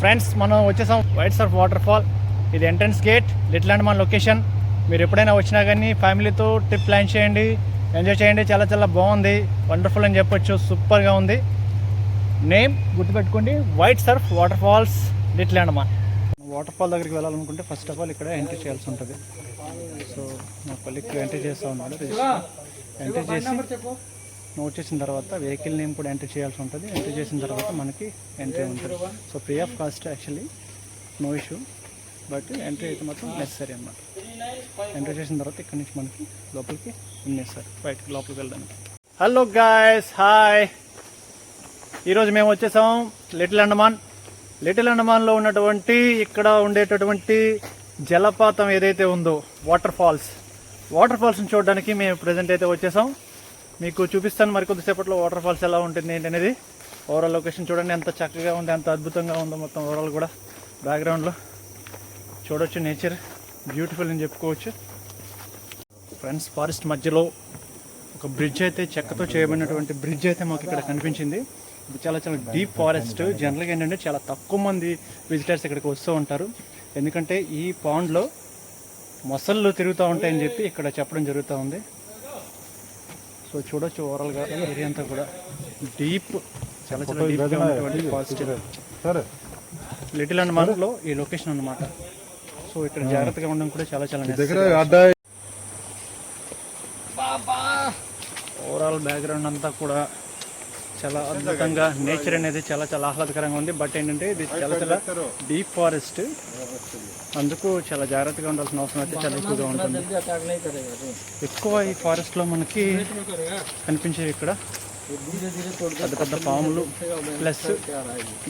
Friends మనం వచ్చేసాం white surf water fall. ఇది entrance gate, little Andaman location. మీరు ఎప్పుడైనా వచ్చినా కానీ ఫ్యామిలీతో ట్రిప్ ప్లాన్ చేయండి, ఎంజాయ్ చేయండి. చాలా చాలా బాగుంది, వండర్ఫుల్ అని చెప్పొచ్చు, సూపర్గా ఉంది. నేమ్ గుర్తుపెట్టుకోండి, white surf waterfalls, little Andaman. Waterfall దగ్గరికి వెళ్ళాలనుకుంటే ఫస్ట్ ఆఫ్ ఆల్ ఇక్కడ ఎంట్రీ చేయాల్సి ఉంటుంది. సో మా కొలిక్ ఎంట్రీ చేస్తూ ఉన్నాడు. ఎంట్రీ చేసి నోట్ చేసిన తర్వాత వెహికల్ నేమ్ కూడా ఎంట్రీ చేయాల్సి ఉంటుంది. ఎంట్రీ చేసిన తర్వాత మనకి ఎంట్రీ ఉంటుంది. So free of cost actually, no issue, but entry అయితే మాత్రం నెసరీ అన్నమాట. ఎంట్రీ చేసిన తర్వాత ఇక్కడ నుంచి మనకి లోపలికి ఉన్నేస్తారు, బయటకి లోపలికి వెళ్ళడానికి. Hello guys, hi. ఈరోజు మేము వచ్చేసాం లిటిల్ అండమాన్. లిటిల్ అండమాన్లో ఉన్నటువంటి ఇక్కడ ఉండేటటువంటి జలపాతం ఏదైతే ఉందో వాటర్ ఫాల్స్ని చూడడానికి మేము ప్రజెంట్ అయితే వచ్చేసాం. మీకు చూపిస్తాను మరి కొద్దిసేపట్లో వాటర్ ఫాల్స్ ఎలా ఉంటుంది ఏంటి అనేది. ఓవరాల్ లొకేషన్ చూడండి, ఎంత చక్కగా ఉంది, ఎంత అద్భుతంగా ఉందో. మొత్తం ఓవరాల్ కూడా బ్యాక్గ్రౌండ్లో చూడొచ్చు, నేచర్ బ్యూటిఫుల్ అని చెప్పుకోవచ్చు. ఫ్రెండ్స్, ఫారెస్ట్ మధ్యలో ఒక బ్రిడ్జ్ అయితే, చెక్కతో చేయబడినటువంటి బ్రిడ్జ్ అయితే మాకు ఇక్కడ కనిపించింది. ఇది చాలా చాలా డీప్ ఫారెస్ట్. జనరల్గా ఏంటంటే చాలా తక్కువ మంది విజిటర్స్ ఇక్కడికి వస్తూ ఉంటారు, ఎందుకంటే ఈ పాండ్లో మొసళ్ళు తిరుగుతూ ఉంటాయని చెప్పి ఇక్కడ చెప్పడం జరుగుతూ ఉంది. సో చూడొచ్చు ఓవరాల్గా ఏరియా అంతా కూడా డీప్, చాలా చాలా డీప్గా ఉన్నటువంటి ఫారెస్ట్. లిటిల్ అండమాన్లో ఈ లొకేషన్ అన్నమాట. సో ఇక్కడ జాగ్రత్తగా ఉండడం కూడా చాలా చాలా ఓవరాల్ బ్యాక్గ్రౌండ్ అంతా కూడా చాలా అద్భుతంగా, నేచర్ అనేది చాలా చాలా ఆహ్లాదకరంగా ఉంది. బట్ ఏంటంటే ఇది చాలా చాలా డీప్ ఫారెస్ట్, అందుకు చాలా జాగ్రత్తగా ఉండాల్సిన అవసరం అయితే చాలా ఎక్కువగా ఉంటుంది. ఎక్కువ ఈ ఫారెస్ట్లో మనకి కనిపించే ఇక్కడ పెద్ద పెద్ద పాములు ప్లస్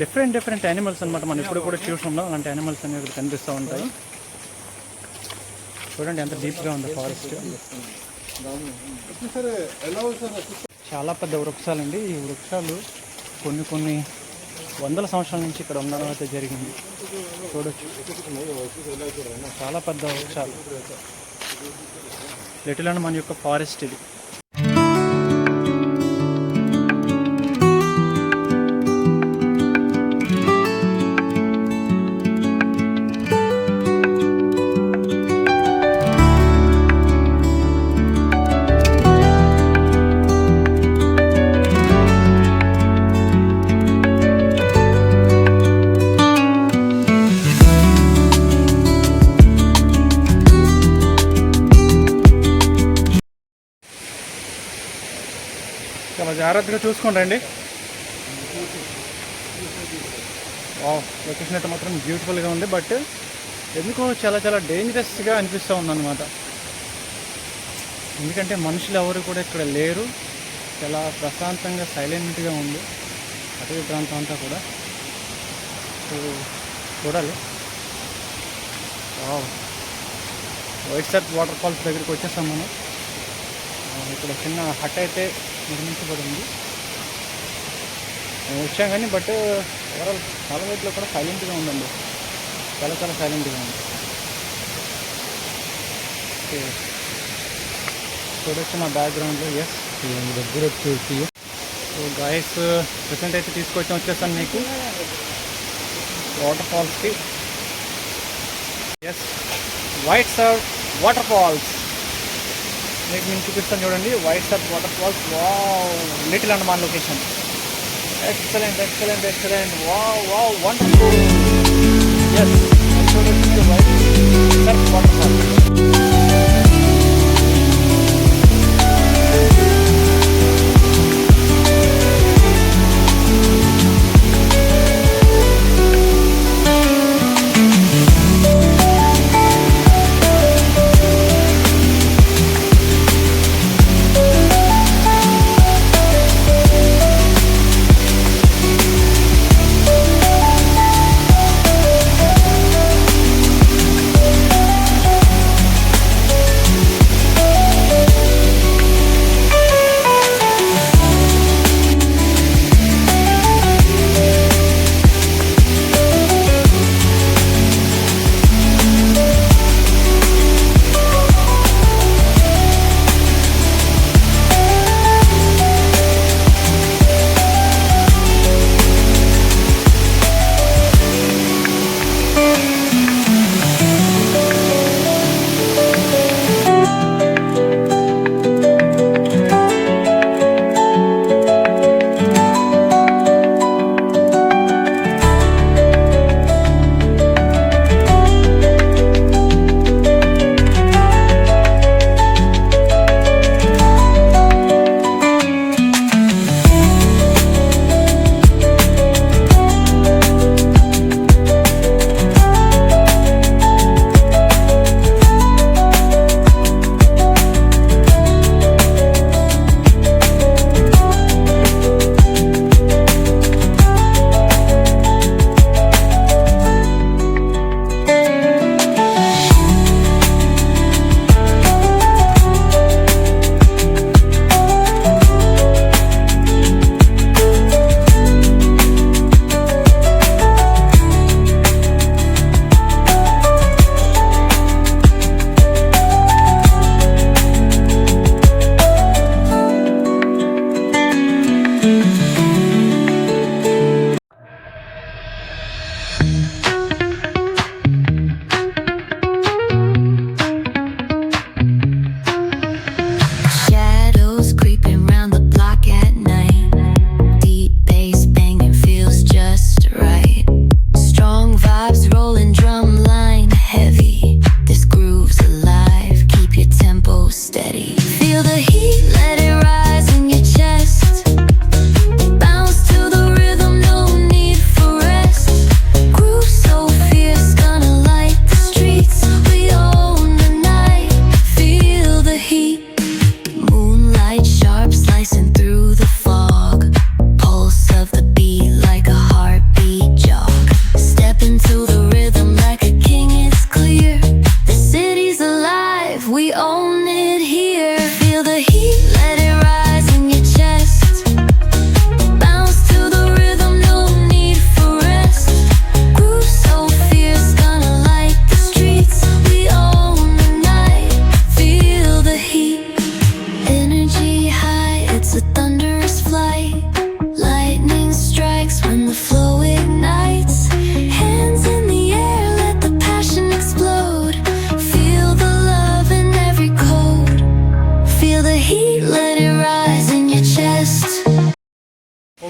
డిఫరెంట్ యానిమల్స్ అనమాట. మనం ఇప్పుడు కూడా చూస్తున్నాం, అలాంటి యానిమల్స్ అనేవి ఇక్కడ కనిపిస్తూ ఉంటాయి. చూడండి ఎంత డీప్గా ఉంది ఫారెస్ట్. చాలా పెద్ద వృక్షాలండి. ఈ వృక్షాలు కొన్ని వందల సంవత్సరాల నుంచి ఇక్కడ ఉండడం అయితే జరిగింది. చూడొచ్చు, చాలా పెద్ద వృక్షాలు. లిటిల్ అండమాన్ యొక్క ఫారెస్ట్ ఇది. చాలా జాగ్రత్తగా చూసుకోండి. లొకేషన్ అయితే మాత్రం బ్యూటిఫుల్గా ఉంది, బట్ ఎందుకో చాలా చాలా డేంజరస్గా అనిపిస్తూ ఉందన్నమాట. ఎందుకంటే మనుషులు ఎవరు కూడా ఇక్కడ లేరు, చాలా ప్రశాంతంగా సైలెంట్గా ఉంది అటవీ ప్రాంతం అంతా కూడా. సో చూడాలి. వైట్ సర్ఫ్ వాటర్ ఫాల్స్ దగ్గరికి వచ్చేసాం మనం. ఇక్కడ చిన్న హట్ అయితే నిర్మించబడింది. మేము వచ్చాం కానీ బట్ ఓవరాల్ చాలా వైపులో కూడా సైలెంట్గా ఉందండి, చాలా చాలా సైలెంట్గా ఉంది. ఓకే, చూడొచ్చు నా బ్యాక్గ్రౌండ్లో. ఎస్, దగ్గర వచ్చేసి సో గాయస్ ప్రెసెంట్ అయితే వచ్చేసాను మీకు వాటర్ ఫాల్స్కి. Yes, white surf waterfalls మీకు నేను చూపిస్తాను చూడండి. White surf waterfalls, wow, little Andaman location. Excellent, wow, wonderful. Yes, చూడండి white surf waterfalls.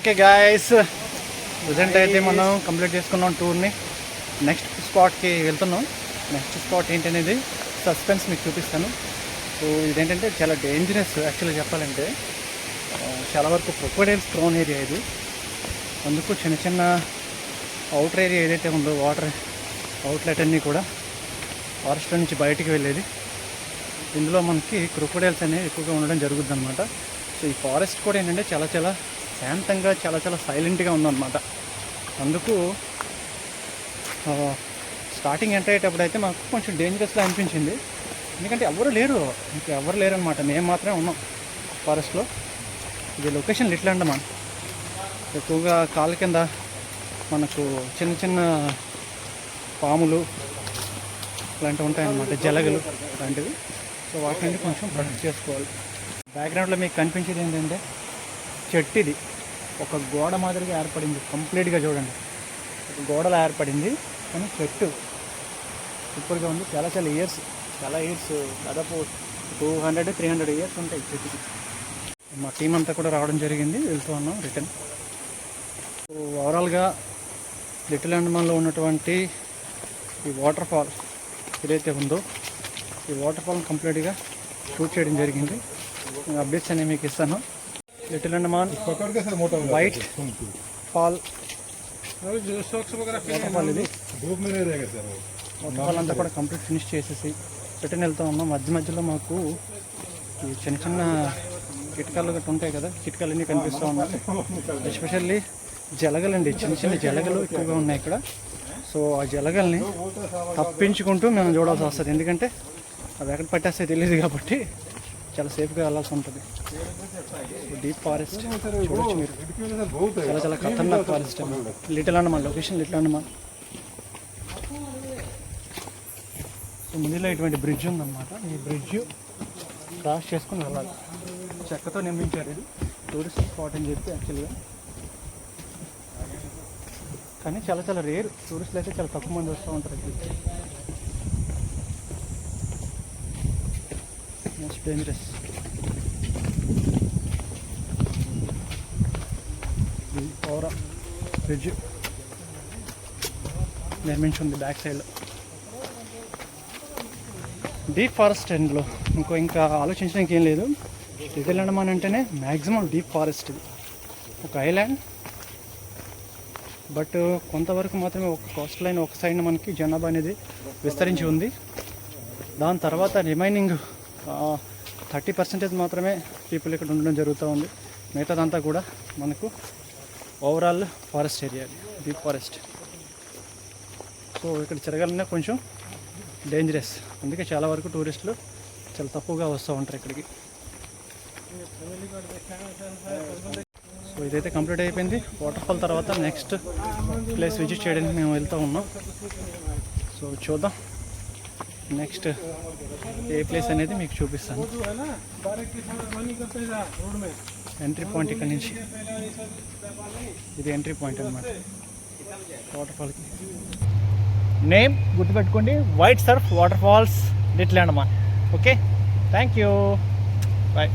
Okay guys, present అయితే మనం కంప్లీట్ చేసుకున్నాం టూర్ని. నెక్స్ట్ స్పాట్కి వెళ్తున్నాం. నెక్స్ట్ స్పాట్ ఏంటనేది సస్పెన్స్ మీకు చూపిస్తాను. సో ఇదేంటంటే చాలా డేంజరస్ యాక్చువల్గా చెప్పాలంటే. చాలా వరకు క్రొకోడైల్స్ ప్రోన్ ఏరియా ఇది. అందుకు చిన్న చిన్న అవుటర్ ఏరియా ఏదైతే ఉందో వాటర్ అవుట్లెట్ అన్నీ కూడా ఫారెస్ట్ నుంచి బయటికి వెళ్ళేది. ఇందులో మనకి క్రొకోడైల్స్ అనేవి ఎక్కువగా ఉండడం జరుగుద్ది అనమాట. సో ఈ ఫారెస్ట్ కూడా ఏంటంటే చాలా చాలా శాంతంగా చాలా సైలెంట్గా ఉందన్నమాట. అందుకు స్టార్టింగ్ ఎంటర్ అయ్యేటప్పుడు అయితే మాకు కొంచెం డేంజరస్గా అనిపించింది. ఎందుకంటే ఎవరు లేరు అనమాట. మేము మాత్రమే ఉన్నాం ఫారెస్ట్లో. ఇది లొకేషన్ లిటిల్ అండమాన్. ఎక్కువగా కాళ్ళ కింద మనకు చిన్న చిన్న పాములు ఇలాంటివి ఉంటాయన్నమాట, జలగలు లాంటివి. సో వాటి నుండి కొంచెం ప్రొటెక్ట్ చేసుకోవాలి. బ్యాక్గ్రౌండ్లో మీకు కనిపించేది ఏంటంటే చెట్టు. ఇది ఒక గోడ మాదిరిగా ఏర్పడింది కంప్లీట్గా. చూడండి, ఒక గోడలా ఏర్పడింది కానీ చెట్టు సూపర్గా ఉంది. చాలా ఇయర్స్ దాదాపు 200-300 ఇయర్స్ ఉంటాయి చెట్టుకి. మా టీం అంతా కూడా రావడం జరిగింది, వెళ్తూ ఉన్నాం రిటర్న్. సో ఓవరాల్గా లిటిల్ అండమాన్లో ఉన్నటువంటి ఈ వాటర్ ఫాల్ ఏదైతే ఉందో ఈ వాటర్ ఫాల్ని కంప్లీట్గా షూట్ చేయడం జరిగింది. అప్డేట్స్ అనేవి మీకు ఇస్తాను. Little Andaman white fall water fall ఇది. వాటర్ ఫాల్ అంతా కూడా కంప్లీట్ ఫినిష్ చేసేసి రిటర్న్ వెళ్తూ ఉన్నాం. మధ్యలో మాకు ఈ చిన్న కిటకాలు గట్టు ఉంటాయి కదా, కిటకాలన్నీ కనిపిస్తూ ఉన్నాయి. ఎస్పెషల్లీ జలగలండి, చిన్న జలగలు ఎక్కువగా ఉన్నాయి ఇక్కడ. సో ఆ జలగల్ని తప్పించుకుంటూ మేము చూడాల్సి వస్తుంది. ఎందుకంటే అవి ఎక్కడ పట్టేస్తే తెలియదు కాబట్టి చాలా సేఫ్గా వెళ్ళాల్సి ఉంటుంది. డీప్ ఫారెస్ట్ చూడొచ్చు మీరు. చాలా ఖతర్నాక్ forest. Little Andaman location, little Andaman. So ముందులో ఇటువంటి బ్రిడ్జ్ ఉందన్నమాట. ఈ బ్రిడ్జ్ క్రాస్ చేసుకుని వెళ్ళాలి. చెక్కతో నిర్మించారు. ఇది టూరిస్ట్ స్పాట్ అని చెప్పి యాక్చువల్గా, కానీ చాలా రేర్. టూరిస్టులు అయితే చాలా తక్కువ మంది వస్తూ ఉంటారు. Most dangerous. ఓవరా బ్రిడ్జ్ నిర్మించింది బ్యాక్ సైడ్లో. డీప్ ఫారెస్ట్ ఎండ్లో ఇంకా ఆలోచించడానికి ఏం లేదు. లిటిల్ అండమాన్ అంటేనే మ్యాక్సిమం డీప్ ఫారెస్ట్. ఇది ఒక ఐలాండ్, బట్ కొంతవరకు మాత్రమే ఒక కోస్ట్ లైన్ ఒక సైడ్ మనకి జనాభా అనేది విస్తరించి ఉంది. దాని తర్వాత రిమైనింగ్ 30% మాత్రమే పీపుల్ ఇక్కడ ఉండడం జరుగుతూ ఉంది. మిగతాదంతా కూడా మనకు overall forest area, deep forest. So ఇక్కడ తిరగాలన్నా కొంచెం డేంజరస్. అందుకే చాలా వరకు టూరిస్టులు చాలా తక్కువగా వస్తూ ఉంటారు ఇక్కడికి. సో ఇదైతే కంప్లీట్ అయిపోయింది. వాటర్ ఫాల్ తర్వాత నెక్స్ట్ ప్లేస్ విజిట్ చేయడానికి మేము వెళ్తూ ఉన్నాం. సో చూద్దాం నెక్స్ట్ ఏ ప్లేస్ అనేది మీకు చూపిస్తాను. ఎంట్రీ పాయింట్ ఇక్కడ నుంచి. ఇది ఎంట్రీ పాయింట్ అన్నమాట వాటర్ ఫాల్కి. నేమ్ గుర్తుపెట్టుకోండి, white surf waterfalls little Andaman. Okay, thank you, bye.